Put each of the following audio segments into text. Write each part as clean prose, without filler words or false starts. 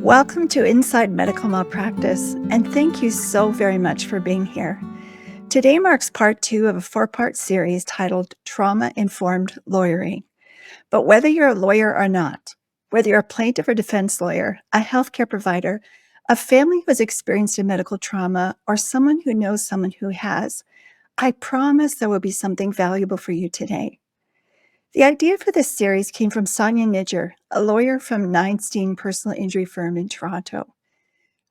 Welcome to Inside Medical Malpractice, and thank you so very much for being here. Today marks part 2 of a 4-part series titled Trauma-Informed Lawyering. But whether you're a lawyer or not, whether you're a plaintiff or defense lawyer, a healthcare provider, a family who has experienced a medical trauma, or someone who knows someone who has, I promise there will be something valuable for you today. The idea for this series came from Sonia Nidger, a lawyer from Neinstein Personal Injury Firm in Toronto.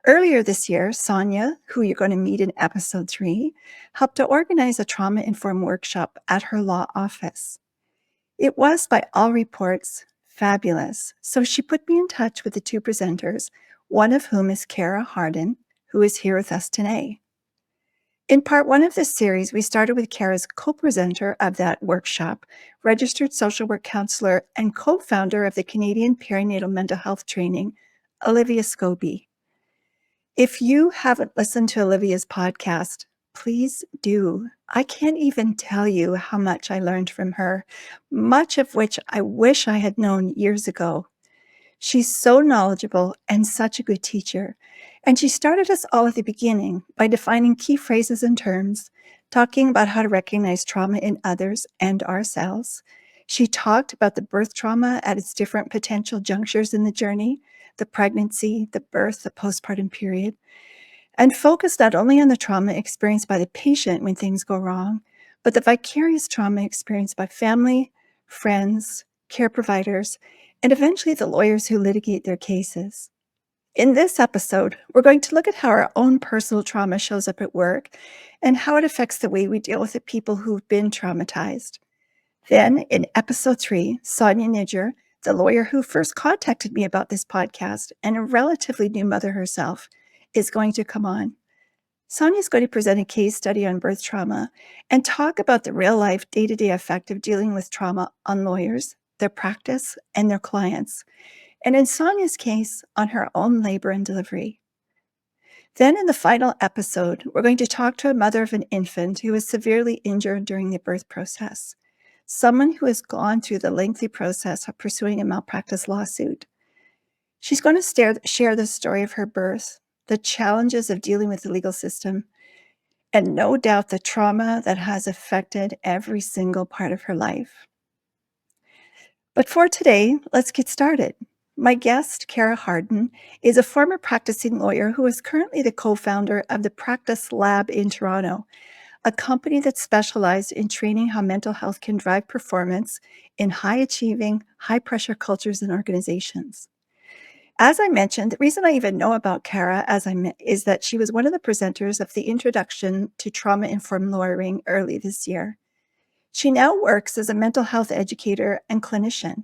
Earlier this year, Sonia, who you're going to meet in episode 3, helped to organize a trauma-informed workshop at her law office. It was, by all reports, fabulous, so she put me in touch with the 2 presenters, one of whom is Kara Hardin, who is here with us today. In part 1 of this series, we started with Kara's co-presenter of that workshop, registered social work counselor and co-founder of the Canadian Perinatal Mental Health Training, Olivia Scobie. If you haven't listened to Olivia's podcast, please do. I can't even tell you how much I learned from her, much of which I wish I had known years ago. She's so knowledgeable and such a good teacher. And she started us all at the beginning by defining key phrases and terms, talking about how to recognize trauma in others and ourselves. She talked about the birth trauma at its different potential junctures in the journey, the pregnancy, the birth, the postpartum period, and focused not only on the trauma experienced by the patient when things go wrong, but the vicarious trauma experienced by family, friends, care providers, and eventually the lawyers who litigate their cases. In this episode, we're going to look at how our own personal trauma shows up at work and how it affects the way we deal with the people who've been traumatized. Then, in episode 3, Sonia Nidger, the lawyer who first contacted me about this podcast and a relatively new mother herself, is going to come on. Sonia is going to present a case study on birth trauma and talk about the real-life, day-to-day effect of dealing with trauma on lawyers, their practice, and their clients, and in Sonia's case, on her own labor and delivery. Then in the final episode, we're going to talk to a mother of an infant who was severely injured during the birth process, someone who has gone through the lengthy process of pursuing a malpractice lawsuit. She's going to share the story of her birth, the challenges of dealing with the legal system, and no doubt the trauma that has affected every single part of her life. But for today, let's get started. My guest, Kara Hardin, is a former practicing lawyer who is currently the co-founder of the Practice Lab in Toronto, a company that specialized in training how mental health can drive performance in high-achieving, high-pressure cultures and organizations. As I mentioned, the reason I even know about Kara is that she was one of the presenters of the Introduction to Trauma-Informed Lawyering early this year. She now works as a mental health educator and clinician.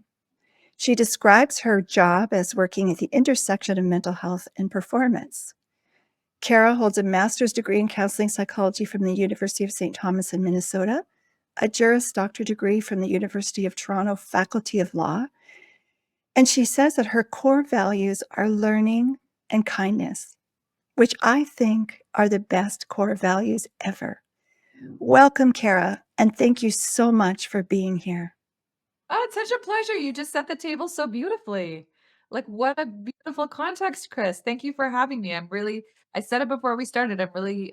She describes her job as working at the intersection of mental health and performance. Kara holds a master's degree in counseling psychology from the University of St. Thomas in Minnesota, a Juris Doctor degree from the University of Toronto Faculty of Law, and she says that her core values are learning and kindness, which I think are the best core values ever. Welcome, Kara, and thank you so much for being here. Oh, it's such a pleasure. You just set the table so beautifully. Like, what a beautiful context, Chris. Thank you for having me. I said it before we started. I'm really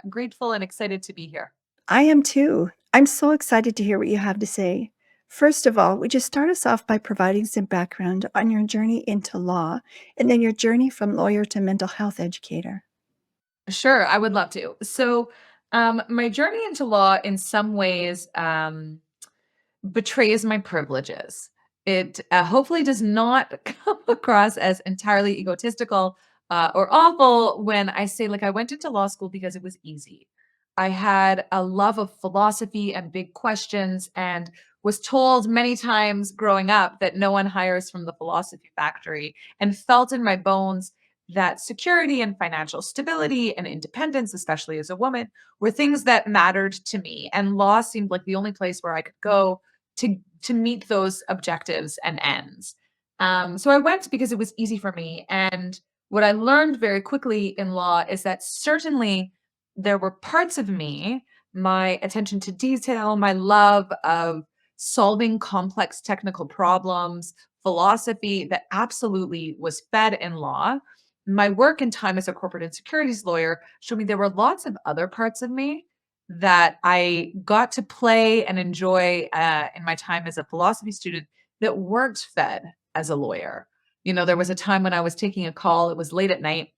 grateful and excited to be here. I am too. I'm so excited to hear what you have to say. First of all, would you start us off by providing some background on your journey into law and then your journey from lawyer to mental health educator? Sure, I would love to. My journey into law in some ways betrays my privileges. It hopefully does not come across as entirely egotistical or awful when I say, like, I went into law school because it was easy. I had a love of philosophy and big questions, and was told many times growing up that no one hires from the philosophy factory, and felt in my bones that security and financial stability and independence, especially as a woman, were things that mattered to me. And law seemed like the only place where I could go to meet those objectives and ends. So I went because it was easy for me. And what I learned very quickly in law is that certainly there were parts of me, my attention to detail, my love of solving complex technical problems, philosophy that absolutely was fed in law. My work and time as a corporate and securities lawyer showed me there were lots of other parts of me that I got to play and enjoy in my time as a philosophy student that weren't fed as a lawyer. There was a time when I was taking a call, it was late at night.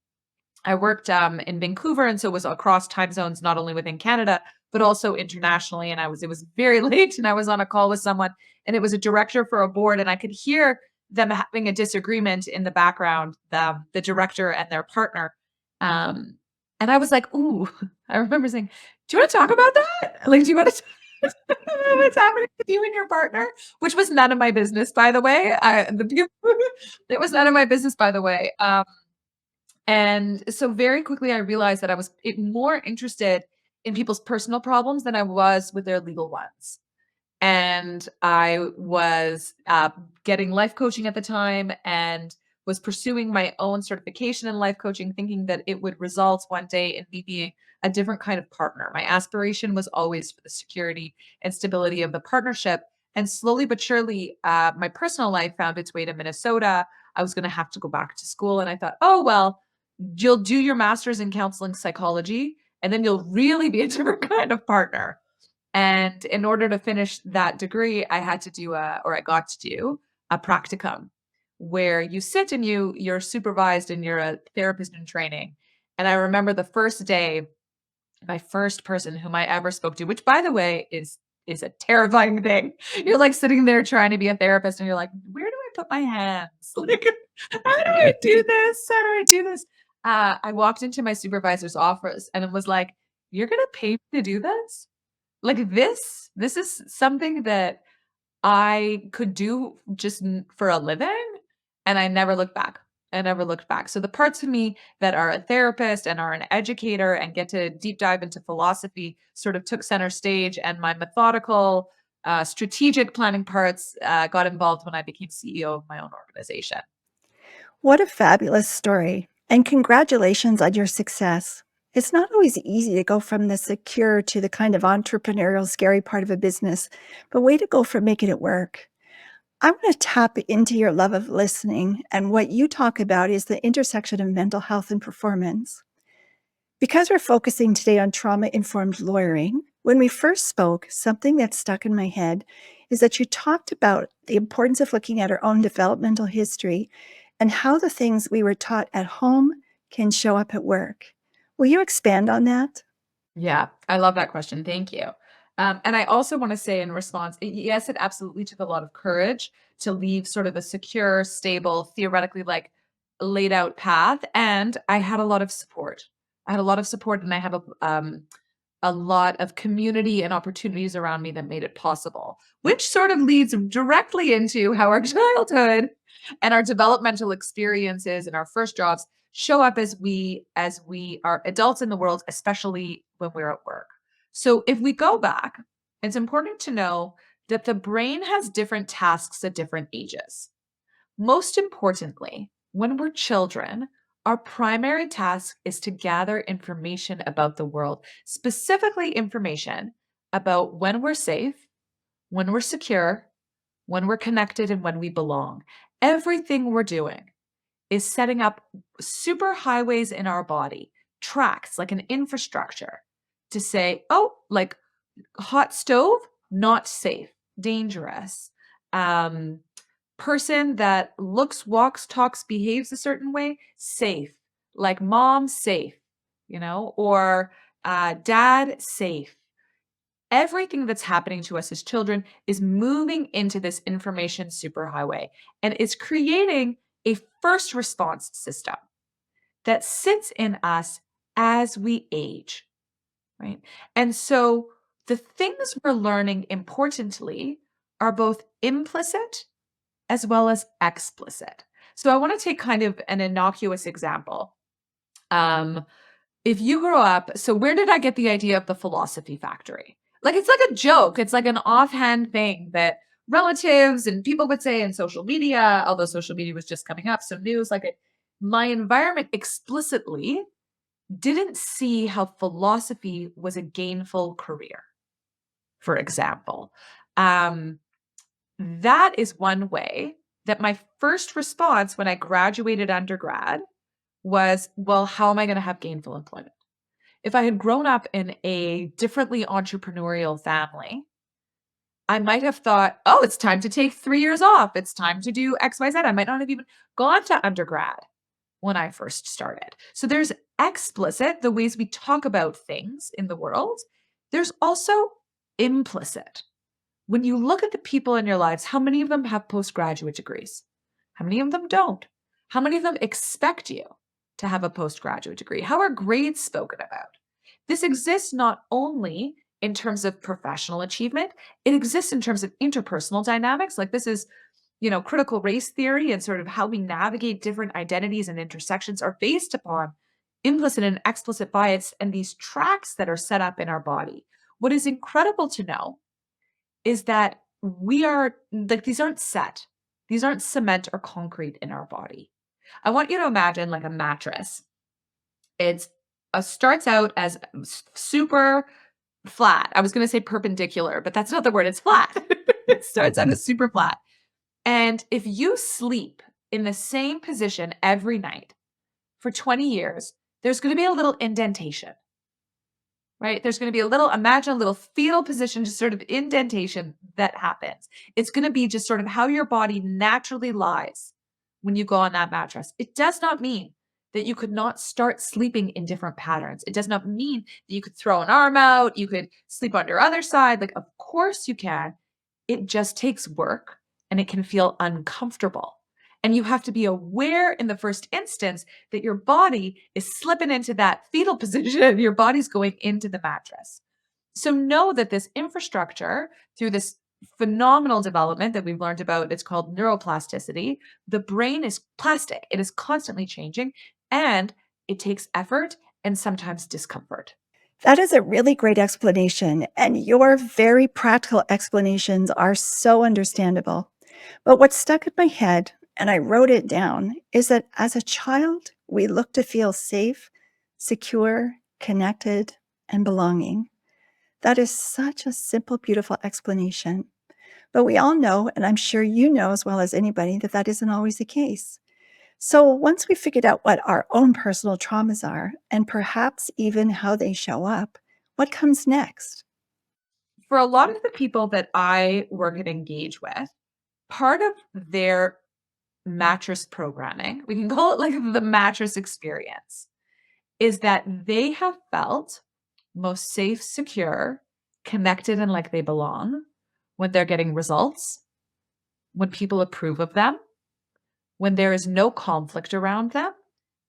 I worked in Vancouver, and so was across time zones, not only within Canada, but also internationally. And it was very late, and I was on a call with someone, and it was a director for a board, and I could hear them having a disagreement in the background, the director and their partner. Um, and I was like, "Ooh," I remember saying, "Do you want to talk about that? Like, do you want to?" What's happening with you and your partner? Which was none of my business, by the way. It was none of my business, by the way. And so very quickly, I realized that I was more interested in people's personal problems than I was with their legal ones. And I was getting life coaching at the time and was pursuing my own certification in life coaching, thinking that it would result one day in me being a different kind of partner. My aspiration was always for the security and stability of the partnership. And slowly but surely, my personal life found its way to Minnesota. I was going to have to go back to school. And I thought, oh, well, you'll do your master's in counseling psychology, and then you'll really be a different kind of partner. And in order to finish that degree, I got to do a practicum where you sit and you're supervised and you're a therapist in training. And I remember the first day, my first person whom I ever spoke to, which by the way is a terrifying thing. You're like sitting there trying to be a therapist and you're like, where do I put my hands? Like, how do I do this? How do I do this? I walked into my supervisor's office and it was like, you're gonna pay me to do this? Like this is something that I could do just for a living, and I never looked back. I never looked back. So the parts of me that are a therapist and are an educator and get to deep dive into philosophy sort of took center stage, and my methodical, strategic planning parts got involved when I became CEO of my own organization. What a fabulous story, and congratulations on your success. It's not always easy to go from the secure to the kind of entrepreneurial, scary part of a business, but way to go for making it work. I want to tap into your love of listening, and what you talk about is the intersection of mental health and performance. Because we're focusing today on trauma informed lawyering, when we first spoke, something that stuck in my head is that you talked about the importance of looking at our own developmental history and how the things we were taught at home can show up at work. Will you expand on that? Yeah, I love that question. Thank you. And I also want to say in response, yes, it absolutely took a lot of courage to leave sort of a secure, stable, theoretically like laid out path. And I had a lot of support. I had a lot of support, and I have a lot of community and opportunities around me that made it possible, which sort of leads directly into how our childhood and our developmental experiences and our first jobs show up as we are adults in the world, especially when we're at work. So if we go back, it's important to know that the brain has different tasks at different ages. Most importantly, when we're children, our primary task is to gather information about the world, specifically information about when we're safe, when we're secure, when we're connected, and when we belong. Everything we're doing is setting up super highways in our body, tracks like an infrastructure to say, oh, like hot stove, not safe, dangerous. Um, Person that looks, walks, talks, behaves a certain way, safe. Like mom, safe, or dad, safe. Everything that's happening to us as children is moving into this information superhighway and it's creating a first response system that sits in us as we age, right? And so the things we're learning importantly are both implicit as well as explicit. So I want to take kind of an innocuous example. Um, if you grow up, so where did I get the idea of the philosophy factory? Like it's like a joke, it's like an offhand thing that relatives and people would say in social media, although social media was just coming up, so news like it, my environment explicitly didn't see how philosophy was a gainful career, for example. That is one way that my first response when I graduated undergrad was, well, how am I going to have gainful employment? If I had grown up in a differently entrepreneurial family, I might have thought, oh, it's time to take 3 years off. It's time to do X, Y, Z. I might not have even gone to undergrad when I first started. So there's explicit, the ways we talk about things in the world. There's also implicit. When you look at the people in your lives, how many of them have postgraduate degrees? How many of them don't? How many of them expect you to have a postgraduate degree? How are grades spoken about? This exists not only in terms of professional achievement, it exists in terms of interpersonal dynamics. Like this is, critical race theory and sort of how we navigate different identities and intersections are based upon implicit and explicit bias and these tracks that are set up in our body. What is incredible to know is that we are like, these aren't set. These aren't cement or concrete in our body. I want you to imagine like a mattress. It's starts out as super flat. I was going to say perpendicular, but that's not the word. It's flat. It starts out as super flat. And if you sleep in the same position every night for 20 years, there's going to be a little indentation, right? There's going to be imagine a little fetal position, just sort of indentation that happens. It's going to be just sort of how your body naturally lies when you go on that mattress. It does not mean that you could not start sleeping in different patterns. It does not mean that you could throw an arm out, you could sleep on your other side. Like, of course you can. It just takes work and it can feel uncomfortable. And you have to be aware in the first instance that your body is slipping into that fetal position. Your body's going into the mattress. So know that this infrastructure, through this phenomenal development that we've learned about, it's called neuroplasticity. The brain is plastic. It is constantly changing and it takes effort and sometimes discomfort. That is a really great explanation, and your very practical explanations are so understandable. But what stuck in my head, and I wrote it down, is that as a child, we look to feel safe, secure, connected, and belonging. That is such a simple, beautiful explanation. But we all know, and I'm sure you know as well as anybody, that that isn't always the case. So once we figured out what our own personal traumas are, and perhaps even how they show up, what comes next? For a lot of the people that I work and engage with, part of their mattress programming, we can call it like the mattress experience, is that they have felt most safe, secure, connected, and like they belong when they're getting results, when people approve of them, when there is no conflict around them,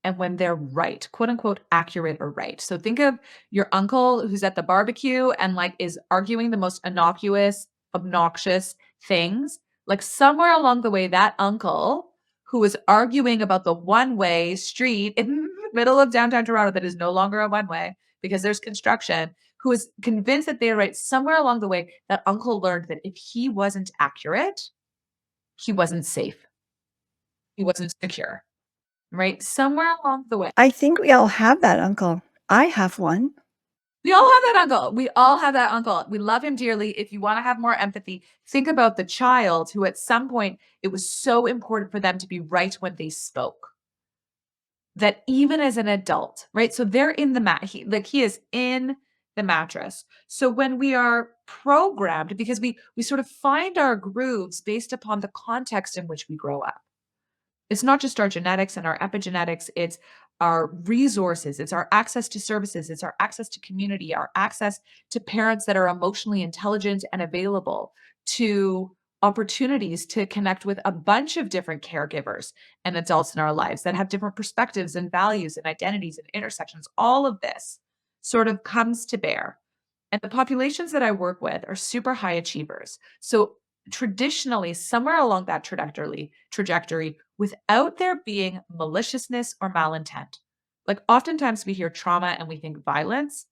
and when they're right, quote unquote, accurate or right. So think of your uncle who's at the barbecue and like is arguing the most innocuous, obnoxious things. Like somewhere along the way, that uncle who was arguing about the one way street in the middle of downtown Toronto that is no longer a one way because there's construction, who is convinced that they are right, somewhere along the way, that uncle learned that if he wasn't accurate, he wasn't safe, he wasn't secure, right? Somewhere along the way. I think we all have that uncle. I have one. We all have that uncle. We all have that uncle. We love him dearly. If you want to have more empathy, think about the child who at some point it was so important for them to be right when they spoke. That even as an adult, right? So they're in the he is in the mattress. So when we are programmed, because we sort of find our grooves based upon the context in which we grow up. It's not just our genetics and our epigenetics, it's our resources, it's our access to services, it's our access to community, our access to parents that are emotionally intelligent and available, to opportunities to connect with a bunch of different caregivers and adults in our lives that have different perspectives and values and identities and intersections. All of this sort of comes to bear. And the populations that I work with are super high achievers. So traditionally, somewhere along that trajectory, without there being maliciousness or malintent. Like oftentimes we hear trauma and we think violence.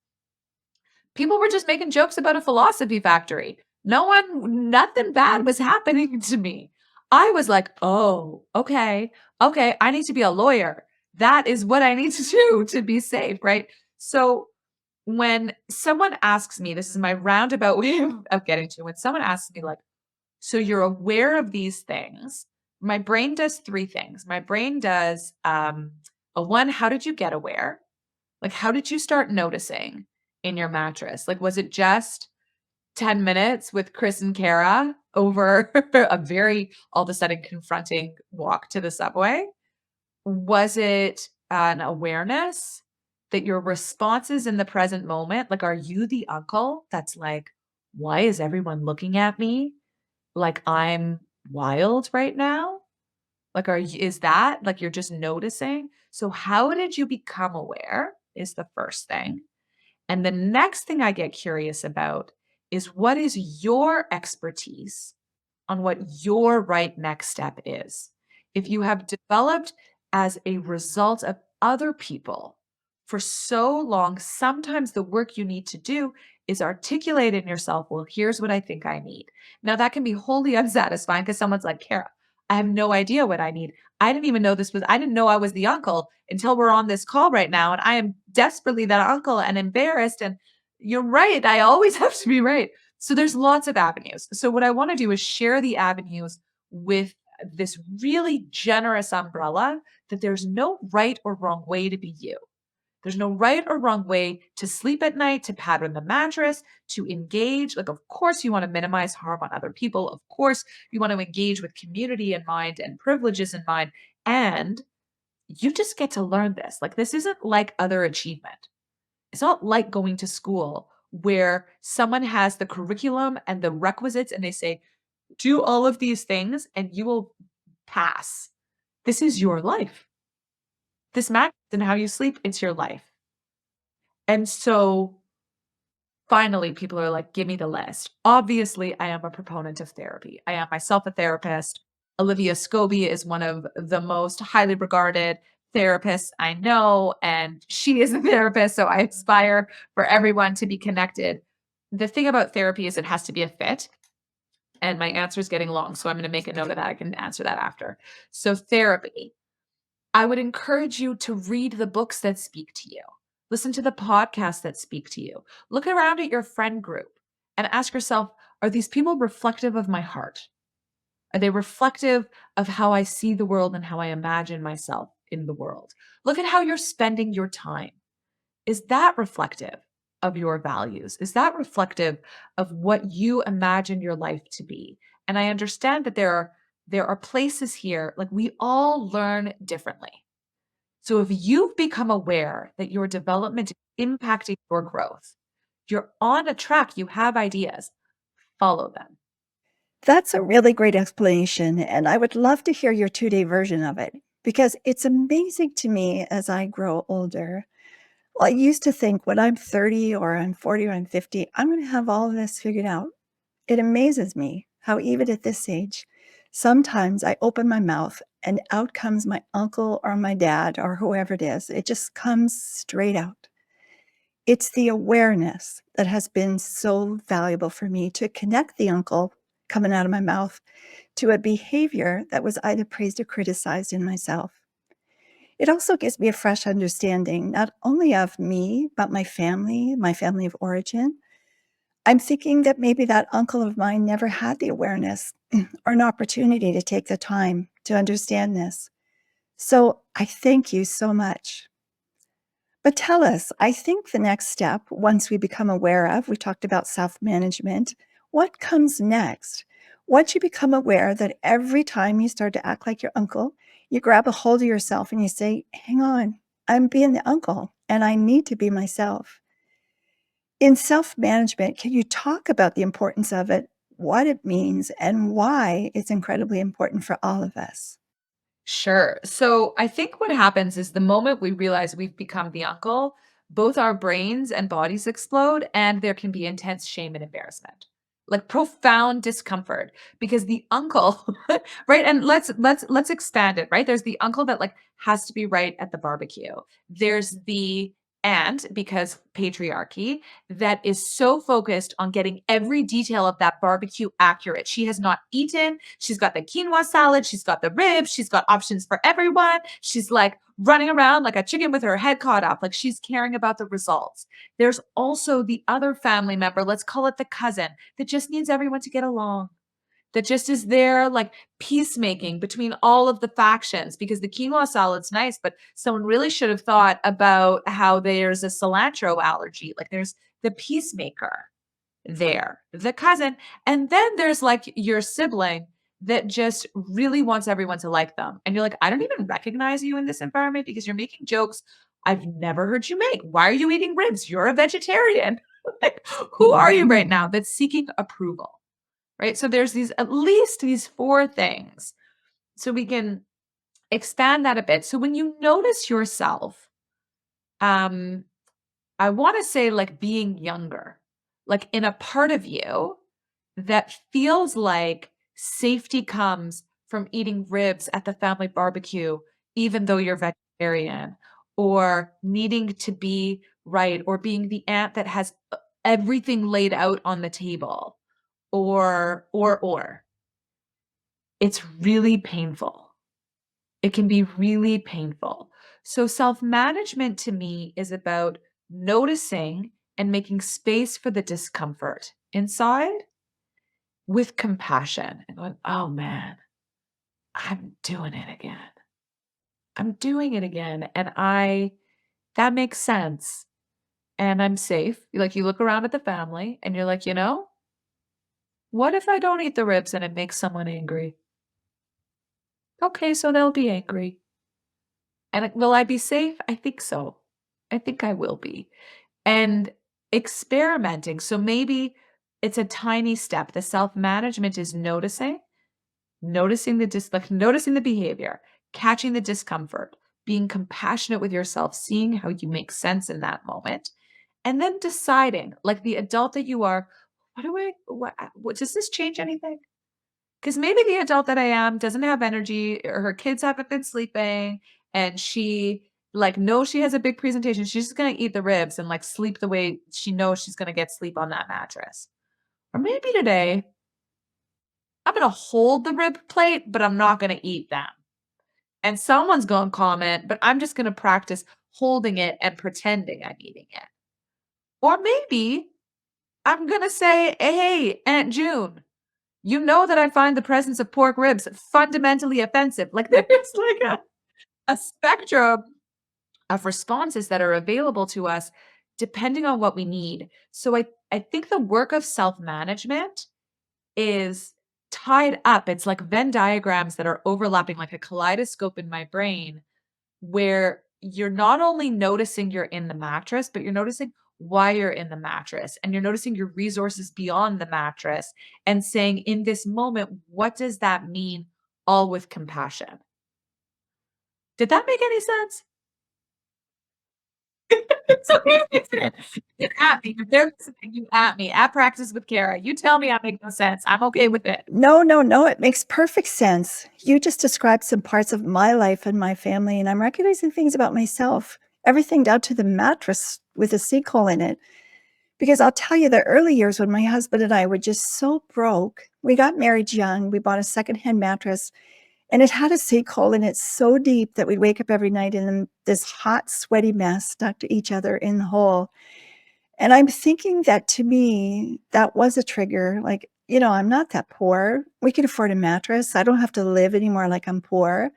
People were just making jokes about a philosophy factory. Nothing bad was happening to me. I was like, oh, okay, I need to be a lawyer. That is what I need to do to be safe, right? So when someone asks me, this is my roundabout way of getting to, when someone asks me, like, So you're aware of these things. My brain does three things. My brain does a one, how did you get aware? Like, how did you start noticing in your mattress? Like, was it just 10 minutes with Chris and Kara over a very all of a sudden confronting walk to the subway? Was it an awareness that your responses in the present moment, like, are you the uncle that's like, why is everyone looking at me like I'm wild right now? Like, is that like you're just noticing? So, how did you become aware? Is the first thing. And the next thing I get curious about is what is your expertise on what your right next step is. If you have developed as a result of other people for so long, sometimes the work you need to do is articulate in yourself, well, here's what I think I need. Now, that can be wholly unsatisfying because someone's like, Kara, I have no idea what I need. I didn't know I was the uncle until we're on this call right now. And I am desperately that uncle and embarrassed. And you're right. I always have to be right. So there's lots of avenues. So what I want to do is share the avenues with this really generous umbrella that there's no right or wrong way to be you. There's no right or wrong way to sleep at night, to pattern the mattress, to engage. Like, of course, you want to minimize harm on other people. Of course, you want to engage with community in mind and privileges in mind. And you just get to learn this. Like, this isn't like other achievement. It's not like going to school where someone has the curriculum and the requisites and they say, do all of these things and you will pass. This is your life. This matters and how you sleep, it's your life. And so finally, people are like, give me the list. Obviously, I am a proponent of therapy. I am myself a therapist. Olivia Scobie is one of the most highly regarded therapists I know, and she is a therapist. So I aspire for everyone to be connected. The thing about therapy is it has to be a fit. And my answer is getting long. So I'm going to make a note of that. I can answer that after. So, therapy. I would encourage you to read the books that speak to you. Listen to the podcasts that speak to you. Look around at your friend group and ask yourself, are these people reflective of my heart? Are they reflective of how I see the world and how I imagine myself in the world? Look at how you're spending your time. Is that reflective of your values? Is that reflective of what you imagine your life to be? And I understand that there are places here, like we all learn differently. So if you've become aware that your development is impacting your growth, you're on a track, you have ideas, follow them. That's a really great explanation, and I would love to hear your 2-day version of it because it's amazing to me as I grow older. Well, I used to think when I'm 30 or I'm 40 or I'm 50, I'm going to have all of this figured out. It amazes me how, even at this age, sometimes I open my mouth and out comes my uncle or my dad or whoever it is. It just comes straight out. It's the awareness that has been so valuable for me to connect the uncle coming out of my mouth to a behavior that was either praised or criticized in myself. It also gives me a fresh understanding, not only of me, but my family of origin. I'm thinking that maybe that uncle of mine never had the awareness or an opportunity to take the time to understand this. So I thank you so much. But tell us, I think the next step, once we become aware of, we talked about self management, what comes next? Once you become aware that every time you start to act like your uncle, you grab a hold of yourself and you say, hang on, I'm being the uncle and I need to be myself. In self management, can you talk about the importance of it, what it means, and why it's incredibly important for all of us? Sure. So I think what happens is the moment we realize we've become the uncle, both our brains and bodies explode, and there can be intense shame and embarrassment, like profound discomfort, because the uncle, right? And let's expand it, right? There's the uncle that like has to be right at the barbecue. There's the aunt, because patriarchy, that is so focused on getting every detail of that barbecue accurate. She has not eaten. She's got the quinoa salad. She's got the ribs. She's got options for everyone. She's like running around like a chicken with her head caught up. Like she's caring about the results. There's also the other family member, let's call it the cousin, that just needs everyone to get along. that just is there like peacemaking between all of the factions, because the quinoa salad's nice, but someone really should have thought about how there's a cilantro allergy. Like there's the peacemaker there, the cousin, and then there's like your sibling that just really wants everyone to like them. And you're like, I don't even recognize you in this environment because you're making jokes I've never heard you make. Why are you eating ribs? You're a vegetarian. Like, who are you right now that's seeking approval? Right? So there's these at least these four things. So we can expand that a bit. So when you notice yourself, um, I want to say like being younger, like in a part of you that feels like safety comes from eating ribs at the family barbecue, even though you're vegetarian, or needing to be right, or being the aunt that has everything laid out on the table, or. It's really painful. It can be really painful. So self-management to me is about noticing and making space for the discomfort inside with compassion and going, oh man, I'm doing it again. I'm doing it again. And that makes sense. And I'm safe. Like you look around at the family and you're like, what if I don't eat the ribs and it makes someone angry? Okay, so they'll be angry. And will I be safe? I think so. I think I will be. And experimenting. So maybe it's a tiny step. The self-management is noticing noticing the behavior, catching the discomfort, being compassionate with yourself, seeing how you make sense in that moment, and then deciding, like the adult that you are, what does this change anything? Because maybe the adult that I am doesn't have energy, or her kids haven't been sleeping, and she like knows she has a big presentation. She's just gonna eat the ribs and like sleep the way she knows she's gonna get sleep on that mattress. Or maybe today I'm gonna hold the rib plate, but I'm not gonna eat them. And someone's gonna comment, but I'm just gonna practice holding it and pretending I'm eating it. Or maybe I'm gonna say, hey, Aunt June, you know that I find the presence of pork ribs fundamentally offensive. Like there's like a spectrum of responses that are available to us depending on what we need. So I think the work of self-management is tied up. It's like Venn diagrams that are overlapping like a kaleidoscope in my brain, where you're not only noticing you're in the mattress, but you're noticing why you're in the mattress, and you're noticing your resources beyond the mattress, and saying, in this moment, what does that mean? All with compassion. Did that make any sense? It's okay if it didn't. You at me. If there's something, you at me. At Practice with Kara. You tell me I make no sense. I'm okay with it. No, no, no, it makes perfect sense. You just described some parts of my life and my family, and I'm recognizing things about myself, everything down to the mattress with a sinkhole in it. Because I'll tell you, the early years when my husband and I were just so broke, we got married young, we bought a secondhand mattress, and it had a sinkhole in it so deep that we'd wake up every night in this hot, sweaty mess stuck to each other in the hole. And I'm thinking that to me, that was a trigger. Like, I'm not that poor. We can afford a mattress. I don't have to live anymore like I'm poor.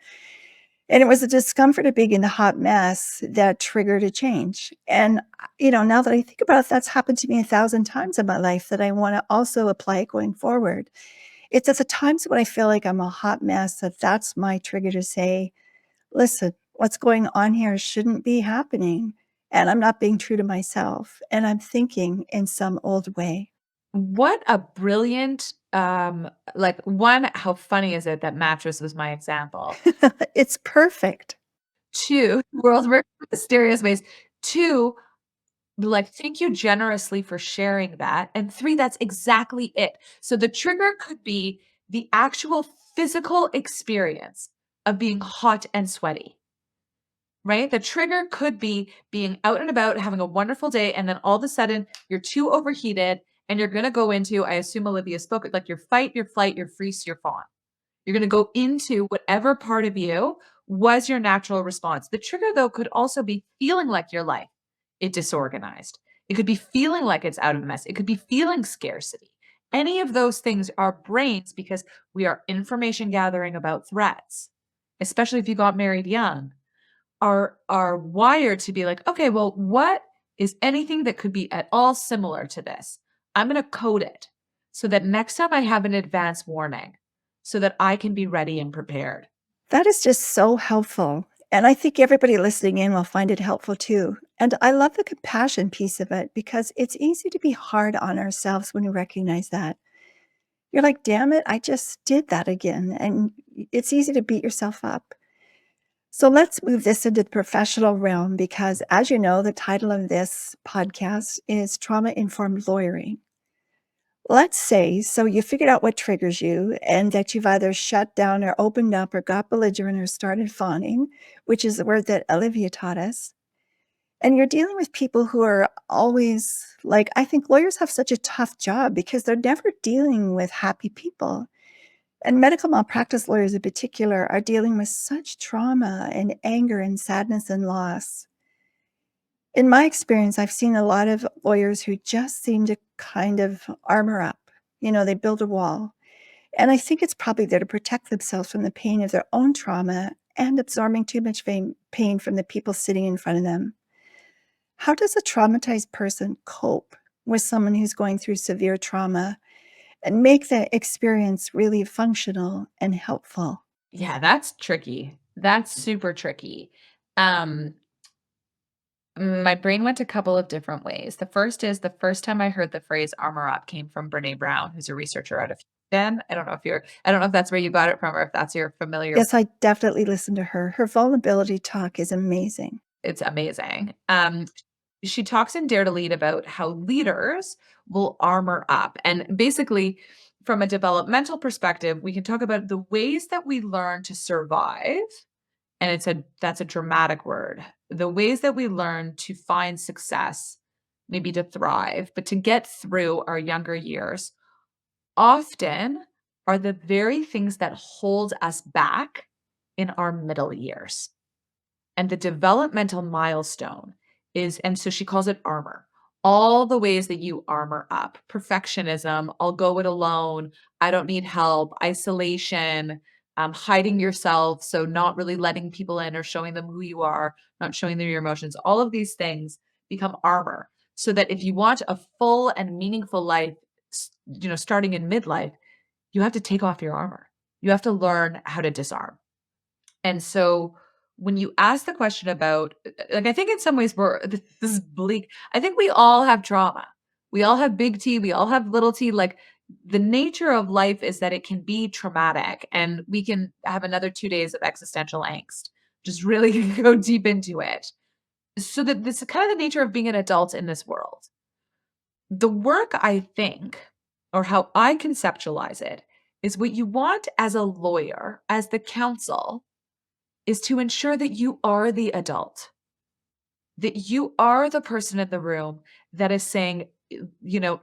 And it was the discomfort of being in the hot mess that triggered a change. And, now that I think about it, that's happened to me 1,000 times in my life that I want to also apply it going forward. It's at the times when I feel like I'm a hot mess that's my trigger to say, listen, what's going on here shouldn't be happening. And I'm not being true to myself. And I'm thinking in some old way. What a brilliant, like one, how funny is it that mattress was my example? It's perfect. Two, world's work in mysterious ways. Two, like, thank you generously for sharing that. And three, that's exactly it. So the trigger could be the actual physical experience of being hot and sweaty, right? The trigger could be being out and about, having a wonderful day, and then all of a sudden you're too overheated and you're going to go into, I assume Olivia spoke, like your fight, your flight, your freeze, your fawn. You're going to go into whatever part of you was your natural response. The trigger, though, could also be feeling like your life is disorganized. It could be feeling like it's out of mess. It could be feeling scarcity. Any of those things, our brains, because we are information gathering about threats, especially if you got married young, are wired to be like, okay, well, what is anything that could be at all similar to this? I'm going to code it so that next time I have an advance warning so that I can be ready and prepared. That is just so helpful. And I think everybody listening in will find it helpful too. And I love the compassion piece of it because it's easy to be hard on ourselves when we recognize that. You're like, damn it, I just did that again. And it's easy to beat yourself up. So let's move this into the professional realm because, as you know, the title of this podcast is Trauma Informed Lawyering. Let's say, so you figured out what triggers you and that you've either shut down or opened up or got belligerent or started fawning, which is the word that Olivia taught us. And you're dealing with people who are always like, I think lawyers have such a tough job because they're never dealing with happy people. And medical malpractice lawyers in particular are dealing with such trauma and anger and sadness and loss. In my experience, I've seen a lot of lawyers who just seem to kind of armor up. They build a wall. And I think it's probably there to protect themselves from the pain of their own trauma and absorbing too much pain from the people sitting in front of them. How does a traumatized person cope with someone who's going through severe trauma and make the experience really functional and helpful? Yeah, that's tricky. That's super tricky. Um, my brain went a couple of different ways. The first is the first time I heard the phrase armor up came from Brene Brown, who's a researcher out of Houston. I don't know if that's where you got it from or if that's your familiar. Yes, I definitely listen to her. Her vulnerability talk is amazing. It's amazing. She talks in Dare to Lead about how leaders will armor up. And basically, from a developmental perspective, we can talk about the ways that we learn to survive. And that's a dramatic word. The ways that we learn to find success, maybe to thrive, but to get through our younger years often are the very things that hold us back in our middle years. And the developmental milestone is, and so she calls it armor. All the ways that you armor up perfectionism, I'll go it alone, I don't need help, isolation, hiding yourself. So, not really letting people in or showing them who you are, not showing them your emotions. All of these things become armor. So that if you want a full and meaningful life, starting in midlife, you have to take off your armor. You have to learn how to disarm. And so when you ask the question about, like, I think in some ways this is bleak. I think we all have trauma. We all have big T, we all have little t. Like, the nature of life is that it can be traumatic and we can have another 2 days of existential angst. Just really go deep into it. So that this is kind of the nature of being an adult in this world. The work, I think, or how I conceptualize it, is what you want as a lawyer, as the counsel, is to ensure that you are the adult, that you are the person in the room that is saying,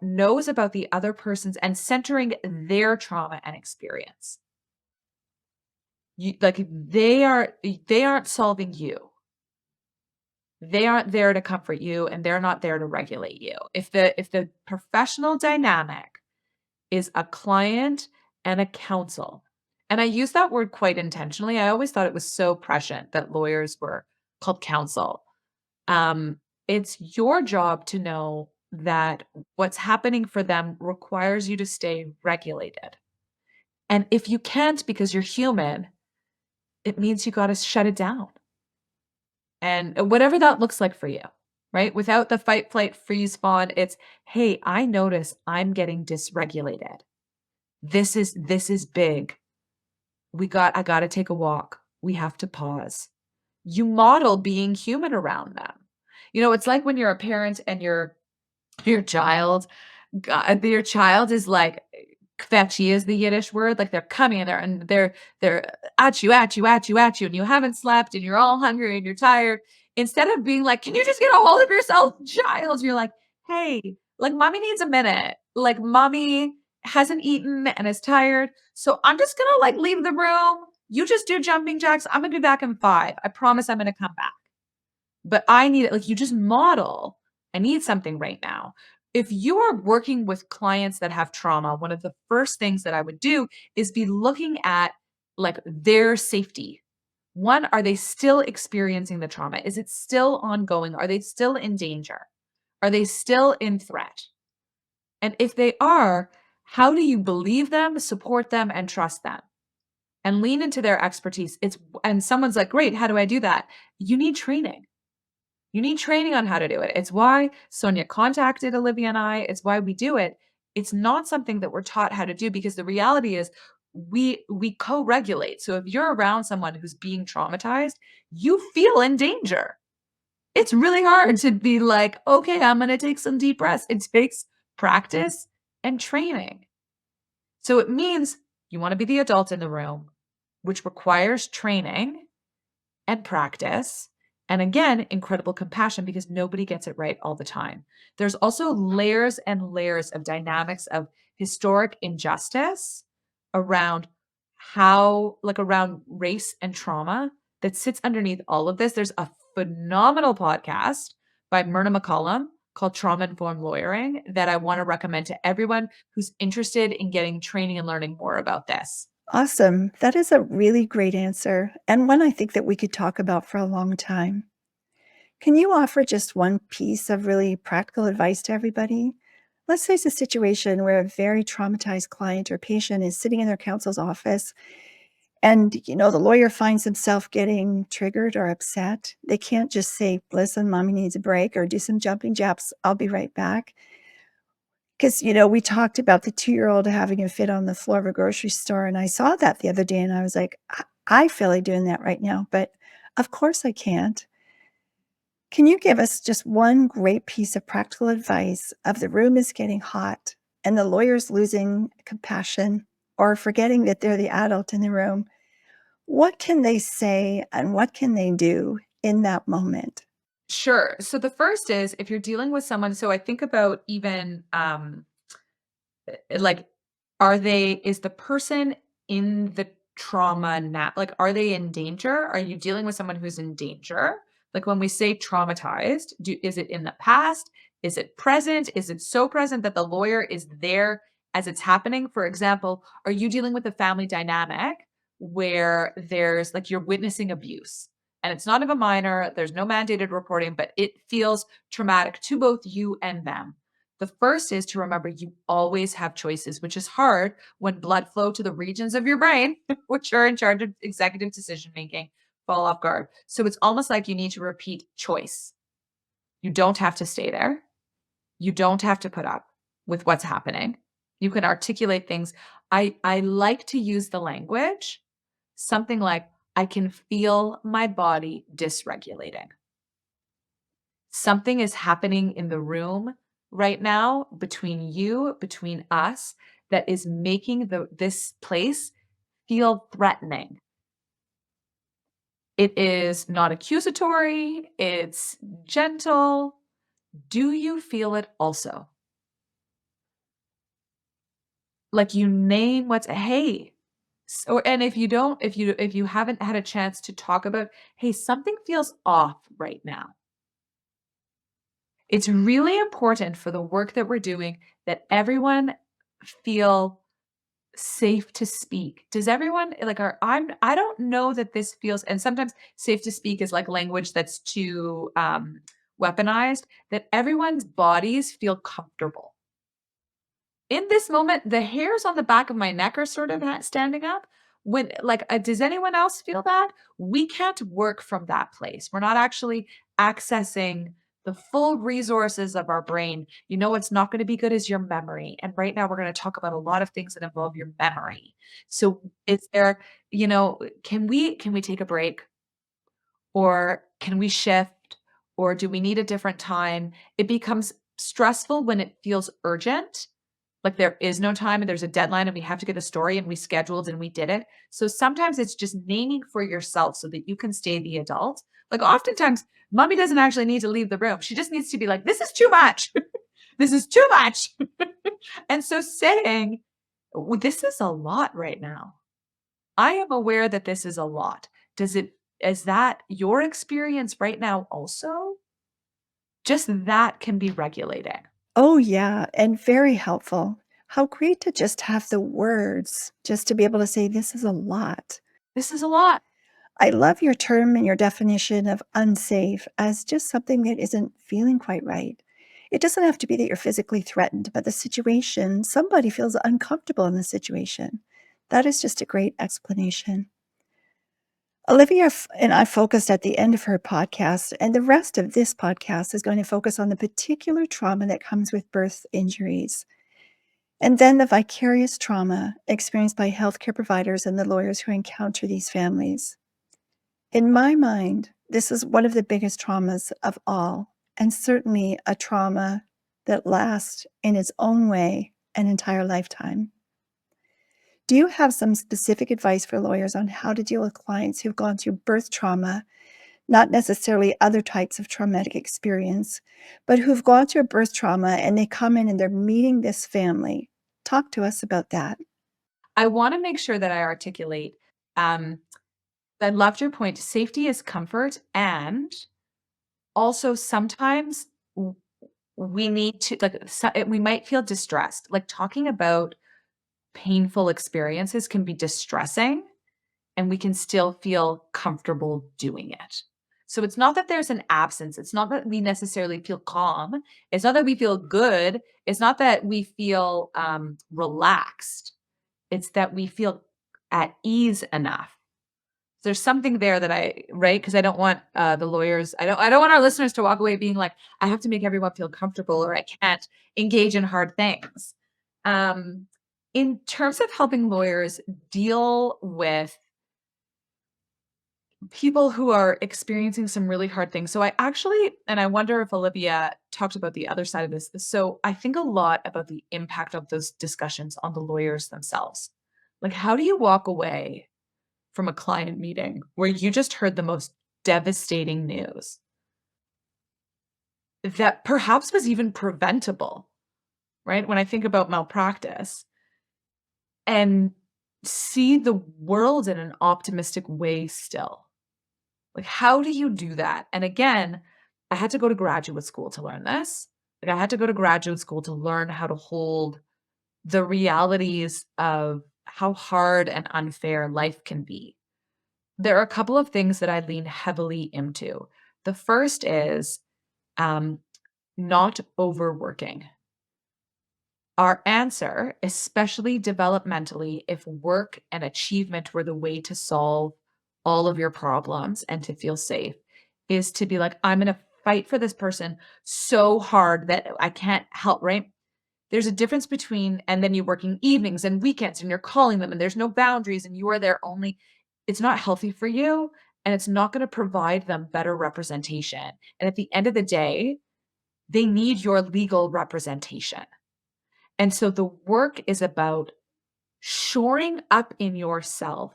knows about the other person's and centering their trauma and experience. They aren't solving you. They aren't there to comfort you and they're not there to regulate you. If the professional dynamic is a client and a counsel, and I use that word quite intentionally. I always thought it was so prescient that lawyers were called counsel. Um, it's your job to know that what's happening for them requires you to stay regulated. And if you can't because you're human, it means you got to shut it down. And whatever that looks like for you, right? Without the fight, flight, freeze, fawn, it's, hey, I notice I'm getting dysregulated. This is big. I got to take a walk. We have to pause. You model being human around them. It's like when you're a parent and your child your child is like, kvetchy is the Yiddish word, like they're coming in there and they're at you, at you, at you, at you, and you haven't slept and you're all hungry and you're tired. Instead of being like, can you just get a hold of yourself, child? You're like, hey, like, mommy needs a minute. Like, mommy hasn't eaten and is tired. So I'm just gonna like leave the room. You just do jumping jacks. I'm gonna be back in 5. I promise I'm gonna come back. But I need it. Like, you just model, I need something right now. if you are working with clients that have trauma, one of the first things that I would do is be looking at like their safety. One, are they still experiencing the trauma? Is it still ongoing? Are they still in danger? Are they still in threat? And if they are, how do you believe them, support them, and trust them? And lean into their expertise. And someone's like, great, how do I do that? You need training. You need training on how to do it. It's why Sonia contacted Olivia and I. It's why we do it. It's not something that we're taught how to do because the reality is we co-regulate. So if you're around someone who's being traumatized, you feel in danger. It's really hard to be like, okay, I'm going to take some deep breaths. It takes practice and training. So it means you want to be the adult in the room, which requires training and practice. And again, incredible compassion because nobody gets it right all the time. There's also layers and layers of dynamics of historic injustice around around race and trauma that sits underneath all of this. There's a phenomenal podcast by Myrna McCollum called Trauma Informed Lawyering that I want to recommend to everyone who's interested in getting training and learning more about this. Awesome. That is a really great answer, and one I think that we could talk about for a long time. Can you offer just one piece of really practical advice to everybody? Let's face a situation where a very traumatized client or patient is sitting in their counsel's office and, the lawyer finds himself getting triggered or upset. They can't just say, listen, mommy needs a break or do some jumping jacks. I'll be right back. Because, we talked about the 2-year-old having a fit on the floor of a grocery store, and I saw that the other day, and I was like, I feel like doing that right now, but of course I can't. Can you give us just one great piece of practical advice of the room is getting hot and the lawyer's losing compassion or forgetting that they're the adult in the room? What can they say and what can they do in that moment? Sure. So the first is if you're dealing with someone, so I think about even like is the person in the trauma now, like are they in danger? Are you dealing with someone who's in danger? Like when we say traumatized, is it in the past? Is it present? Is it so present that the lawyer is there as it's happening? For example, are you dealing with a family dynamic where there's like you're witnessing abuse and it's not of a minor, there's no mandated reporting, but it feels traumatic to both you and them? The first is to remember you always have choices, which is hard when blood flow to the regions of your brain, which are in charge of executive decision making, fall off guard. So it's almost like you need to repeat choice. You don't have to stay there. You don't have to put up with what's happening. You can articulate things. I like to use the language, something like, I can feel my body dysregulating. Something is happening in the room right now between us, that is making this place feel threatening. It is not accusatory, it's gentle. Do you feel it also? Like you name what's hey. And if you don't, if you haven't had a chance to talk about, hey, something feels off right now. It's really important for the work that we're doing that everyone feel safe to speak. Does everyone like I don't know that this feels, and sometimes safe to speak is like language that's too weaponized, that everyone's bodies feel comfortable. In this moment, the hairs on the back of my neck are sort of standing up. When does anyone else feel that? We can't work from that place. We're not actually accessing the full resources of our brain. You know what's not going to be good is your memory. And right now we're going to talk about a lot of things that involve your memory. So is there, can we take a break? Or can we shift? Or do we need a different time? It becomes stressful when it feels urgent, like there is no time and there's a deadline and we have to get a story and we scheduled and we did it. So sometimes it's just naming for yourself so that you can stay the adult. Like oftentimes, mommy doesn't actually need to leave the room. She just needs to be like, this is too much. This is too much. And so saying, this is a lot right now. I am aware that this is a lot. Is that your experience right now also? Just that can be regulating. Oh, yeah, and very helpful. How great to just have the words, just to be able to say, this is a lot. This is a lot. I love your term and your definition of unsafe as just something that isn't feeling quite right. It doesn't have to be that you're physically threatened, but the situation, somebody feels uncomfortable in the situation. That is just a great explanation. And I focused at the end of her podcast, and the rest of this podcast is going to focus on the particular trauma that comes with birth injuries, and then the vicarious trauma experienced by healthcare providers and the lawyers who encounter these families. In my mind, this is one of the biggest traumas of all, and certainly a trauma that lasts in its own way an entire lifetime. Do you have some specific advice for lawyers on how to deal with clients who've gone through birth trauma, not necessarily other types of traumatic experience, but who've gone through a birth trauma and they come in and they're meeting this family? Talk to us about that. I want to make sure that I articulate. Um, I loved your point. Safety is comfort, and also sometimes we need to we might feel distressed. Like talking about painful experiences can be distressing, and we can still feel comfortable doing it. So it's not that there's an absence. It's not that we necessarily feel calm. It's not that we feel good. It's not that we feel relaxed. It's that we feel at ease enough. There's something there that right? Because I don't want the lawyers, I don't want our listeners to walk away being like, I have to make everyone feel comfortable or I can't engage in hard things. Um, in terms of helping lawyers deal with people who are experiencing some really hard things. So I actually, and I wonder if Olivia talked about the other side of this. So I think a lot about the impact of those discussions on the lawyers themselves. Like, how do you walk away from a client meeting where you just heard the most devastating news that perhaps was even preventable, right? When I think about malpractice and see the world in an optimistic way still. Like, how do you do that? And again, I had to go to graduate school to learn this. Like, I had to go to graduate school to learn how to hold the realities of how hard and unfair life can be. There are a couple of things that I lean heavily into. The first is um, not overworking. Our answer, especially developmentally, if work and achievement were the way to solve all of your problems and to feel safe, is to be like, I'm going to fight for this person so hard that I can't help, right? There's a difference between, and then you're working evenings and weekends and you're calling them and there's no boundaries and you are there only. It's not healthy for you and it's not going to provide them better representation. And at the end of the day, they need your legal representation. And so the work is about shoring up in yourself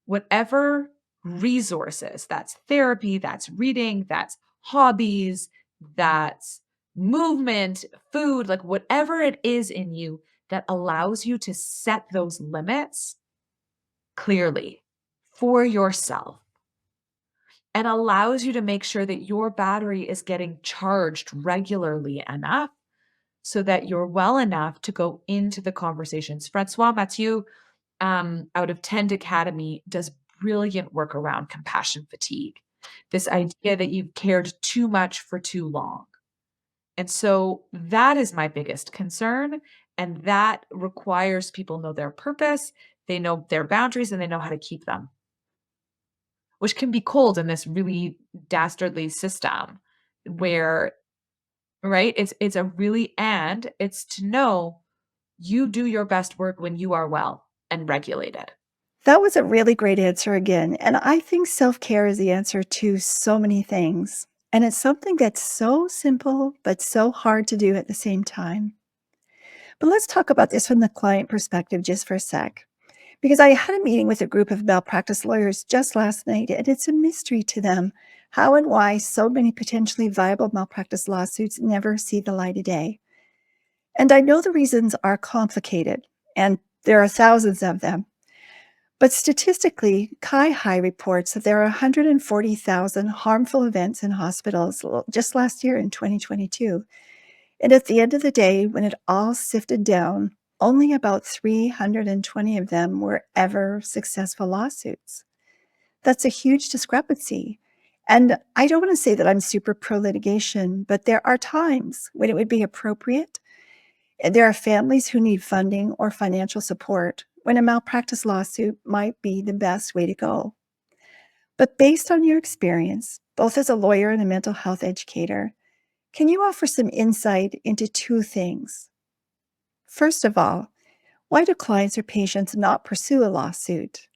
whatever resources, that's therapy, that's reading, that's hobbies, that's movement, food, like whatever it is in you that allows you to set those limits clearly for yourself and allows you to make sure that your battery is getting charged regularly enough so that you're well enough to go into the conversations. Francois Mathieu, out of Tend Academy, does brilliant work around compassion fatigue. This idea that you've cared too much for too long. And so that is my biggest concern. And that requires people know their purpose, they know their boundaries, and they know how to keep them, which can be cold in this really dastardly system where, right, it's a really, and it's to know you do your best work when you are well and regulated. That was a really great answer again. And I think self care is the answer to so many things. And it's something that's so simple, but so hard to do at the same time. But let's talk about this from the client perspective just for a sec. Because I had a meeting with a group of malpractice lawyers just last night, and it's a mystery to them how and why so many potentially viable malpractice lawsuits never see the light of day. And I know the reasons are complicated, and there are thousands of them. But statistically, High reports that there are 140,000 harmful events in hospitals just last year in 2022. And at the end of the day, when it all sifted down, only about 320 of them were ever successful lawsuits. That's a huge discrepancy. And I don't want to say that I'm super pro litigation, but there are times when it would be appropriate. And there are families who need funding or financial support when a malpractice lawsuit might be the best way to go. But based on your experience, both as a lawyer and a mental health educator, can you offer some insight into two things? First of all, why do clients or patients not pursue a lawsuit?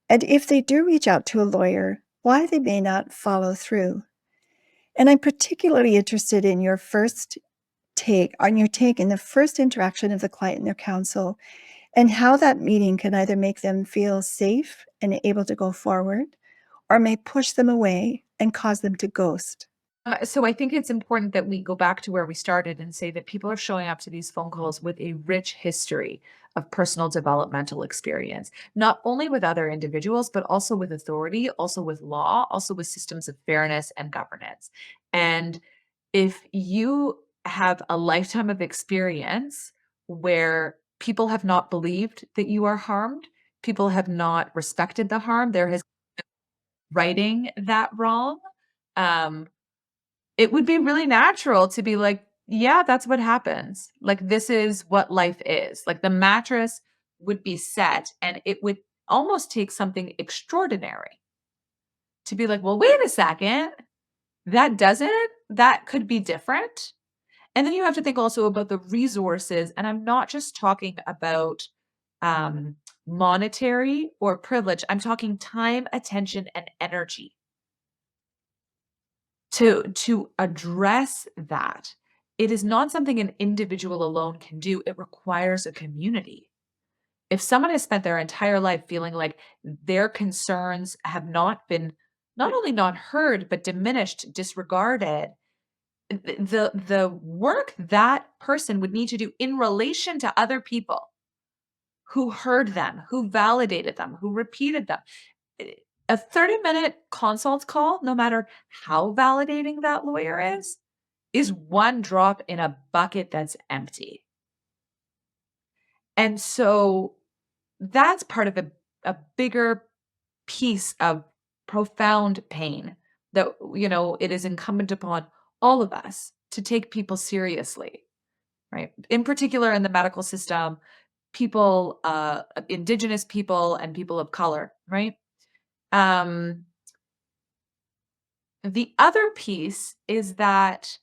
And if they do reach out to a lawyer, why they may not follow through? And I'm particularly interested in your take in the first interaction of the client and their counsel, and how that meeting can either make them feel safe and able to go forward, or may push them away and cause them to ghost. So I think it's important that we go back to where we started and say that people are showing up to these phone calls with a rich history of personal developmental experience, not only with other individuals, but also with authority, also with law, also with systems of fairness and governance. And if you have a lifetime of experience where people have not believed that you are harmed, people have not respected the harm, there has righting that wrong. Um, it would be really natural to be like, "Yeah, that's what happens. Like, this is what life is." Like, the mattress would be set, and it would almost take something extraordinary to be like, "Well, wait a second. That could be different." And then you have to think also about the resources, and I'm not just talking about, um, monetary or privilege. I'm talking time, attention, and energy to address that. It is not something an individual alone can do. It requires a community. If someone has spent their entire life feeling like their concerns have not been not only not heard, but diminished, disregarded, the work that person would need to do in relation to other people who heard them, who validated them, who repeated them. eh, A 30-minute consult call, no matter how validating that lawyer is one drop in a bucket that's empty. And so that's part of a bigger piece of profound pain that, it is incumbent upon all of us to take people seriously, right? In particular, in the medical system, people, indigenous people and people of color, right? Um, the other piece is that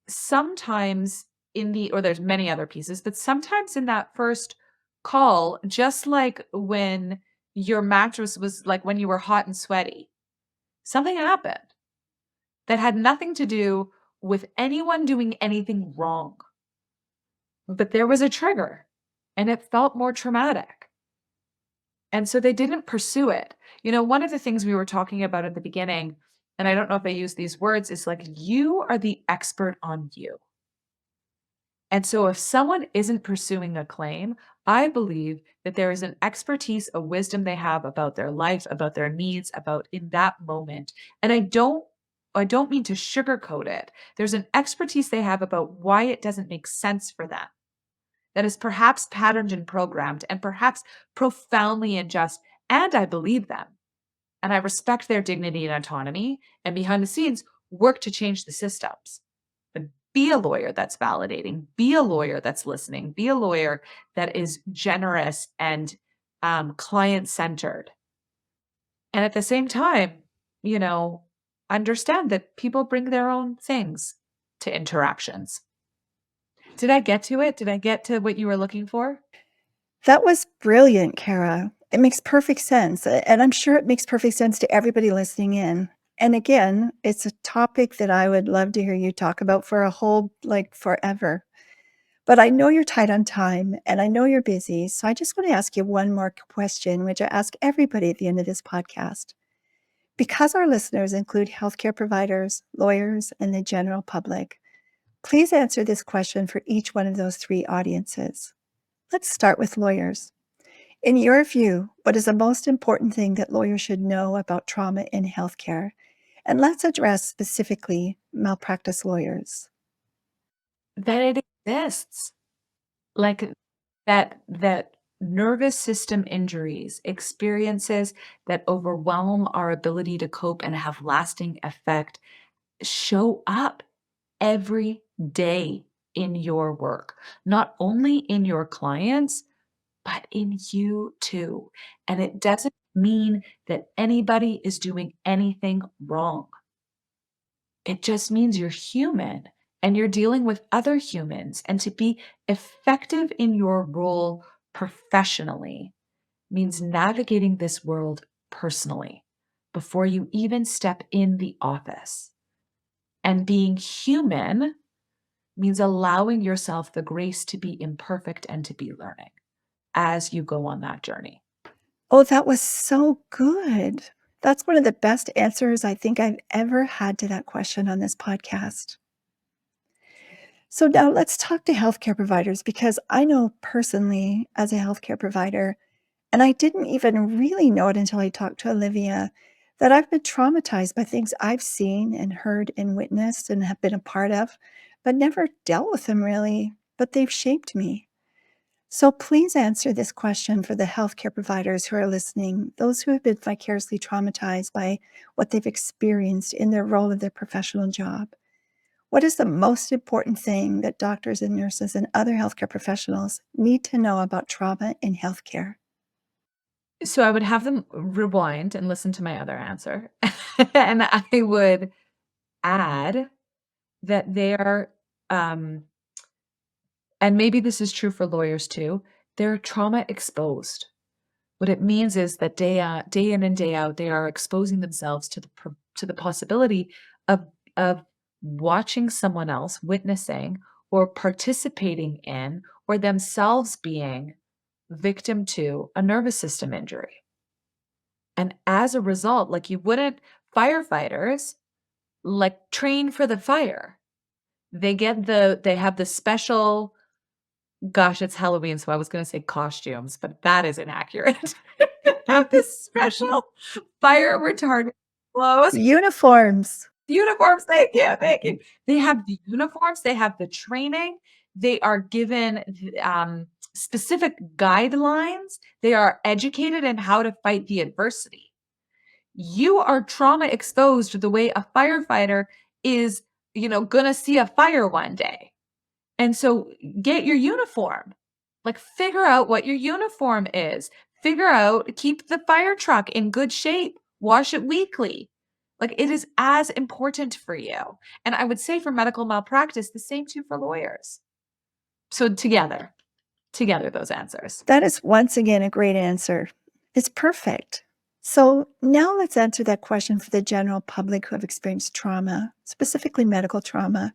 sometimes or there's many other pieces, but sometimes in that first call, just like when your mattress was like when you were hot and sweaty, something happened that had nothing to do with anyone doing anything wrong. But there was a trigger and it felt more traumatic. And so they didn't pursue it. One of the things we were talking about at the beginning, and I don't know if I use these words, is like, you are the expert on you. And so if someone isn't pursuing a claim, I believe that there is an expertise, a wisdom they have about their life, about their needs, about in that moment. And I don't mean to sugarcoat it. There's an expertise they have about why it doesn't make sense for them. That is perhaps patterned and programmed and perhaps profoundly unjust. And I believe them. And I respect their dignity and autonomy. And behind the scenes, work to change the systems. But be a lawyer that's validating, be a lawyer that's listening, be a lawyer that is generous and client centered. And at the same time, you know, understand that people bring their own things to interactions. Did I get to it? Did I get to what you were looking for? That was brilliant, Kara. It makes perfect sense. And I'm sure it makes perfect sense to everybody listening in. And again, it's a topic that I would love to hear you talk about for a whole, like forever. But I know you're tight on time and I know you're busy. So I just want to ask you one more question, which I ask everybody at the end of this podcast. Because our listeners include healthcare providers, lawyers, and the general public, please answer this question for each one of those three audiences. Let's start with lawyers. In your view, what is the most important thing that lawyers should know about trauma in healthcare? And let's address specifically malpractice lawyers. that it exists. Like that nervous system injuries, experiences that overwhelm our ability to cope and have lasting effect show up every day in your work, not only in your clients, but in you too. And it doesn't mean that anybody is doing anything wrong. It just means you're human and you're dealing with other humans. And to be effective in your role professionally means navigating this world personally before you even step in the office. And being human means allowing yourself the grace to be imperfect and to be learning as you go on that journey. Oh, that was so good. That's one of the best answers I think I've ever had to that question on this podcast. So now let's talk to healthcare providers because I know personally as a healthcare provider, and I didn't even really know it until I talked to Olivia, that I've been traumatized by things I've seen and heard and witnessed and have been a part of, but never dealt with them really, but they've shaped me. So please answer this question for the healthcare providers who are listening, those who have been vicariously traumatized by what they've experienced in their role of their professional job. What is the most important thing that doctors and nurses and other healthcare professionals need to know about trauma in healthcare? So I would have them rewind and listen to my other answer. And I would add that they're, and maybe this is true for lawyers too, they're trauma exposed. What it means is that day in and day out, they are exposing themselves to to the possibility of of watching someone else, witnessing or participating in, or themselves being victim to a nervous system injury. And as a result, like you wouldn't firefighters like train for the fire. They have the special. Gosh, it's Halloween, so I was gonna say costumes, but that is inaccurate. Have this special fire retardant clothes, Uniforms. uniforms, thank you. They have the uniforms, they have the training, they are given, specific guidelines, they are educated in how to fight the adversity. You are trauma exposed the way a firefighter is, gonna see a fire one day. And so get your uniform. Like figure out what your uniform is. Figure out, keep the fire truck in good shape. Wash it weekly. Like it is as important for you. And I would say for medical malpractice, the same too for lawyers. So together those answers. That is once again a great answer. It's perfect. So now let's answer that question for the general public who have experienced trauma, specifically medical trauma.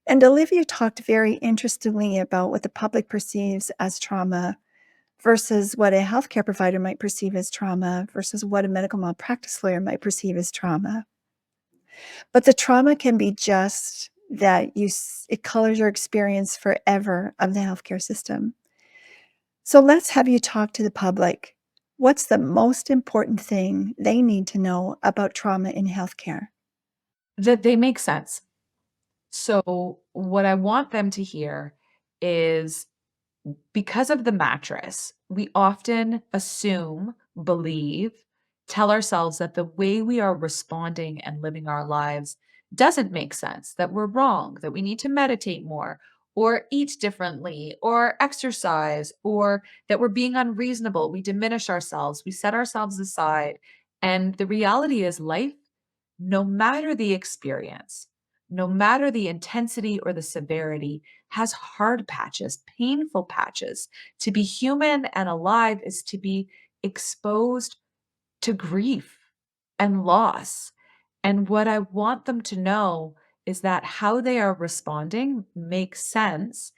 And Olivia talked very interestingly about what the public perceives as trauma versus what a healthcare provider might perceive as trauma versus what a medical malpractice lawyer might perceive as trauma. But the trauma can be just that it colors your experience forever of the healthcare system. So let's have you talk to the public. What's the most important thing they need to know about trauma in healthcare? That they make sense. So what I want them to hear is because of the mattress, we often assume, believe, tell ourselves that the way we are responding and living our lives doesn't make sense, that we're wrong, that we need to meditate more, or eat differently, or exercise, or that we're being unreasonable. We diminish ourselves, we set ourselves aside. And the reality is, life, no matter the experience, no matter the intensity or the severity, has hard patches, painful patches. To be human and alive is to be exposed to grief and loss. And what I want them to know is that how they are responding makes sense.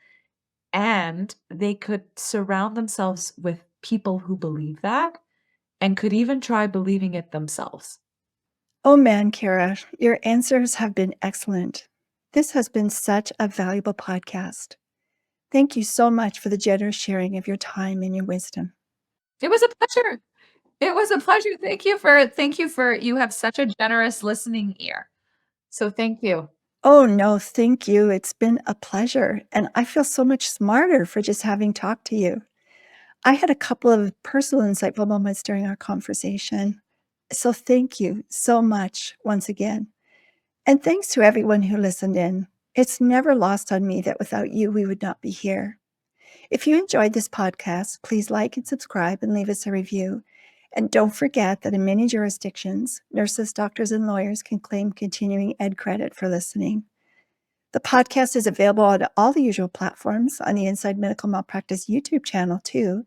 And they could surround themselves with people who believe that and could even try believing it themselves. Oh man, Kara, your answers have been excellent. This has been such a valuable podcast. Thank you so much for the generous sharing of your time and your wisdom. It was a pleasure. It was a pleasure. Thank you for you have such a generous listening ear. So thank you. Oh, no, thank you. It's been a pleasure. And I feel so much smarter for just having talked to you. I had a couple of personal insightful moments during our conversation. So thank you so much once again. And thanks to everyone who listened in. It's never lost on me that without you, we would not be here. If you enjoyed this podcast, please like and subscribe and leave us a review. And don't forget that in many jurisdictions, nurses, doctors, and lawyers can claim continuing ed credit for listening. The podcast is available on all the usual platforms, on the Inside Medical Malpractice YouTube channel, too.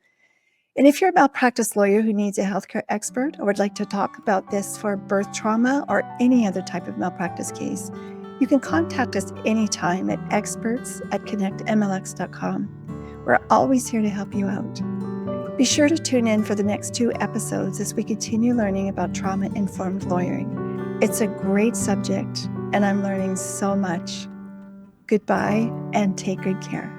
And if you're a malpractice lawyer who needs a healthcare expert or would like to talk about this for birth trauma or any other type of malpractice case, you can contact us anytime at experts@connectmlx.com. We're always here to help you out. Be sure to tune in for the next 2 episodes as we continue learning about trauma-informed lawyering. It's a great subject, and I'm learning so much. Goodbye, and take good care.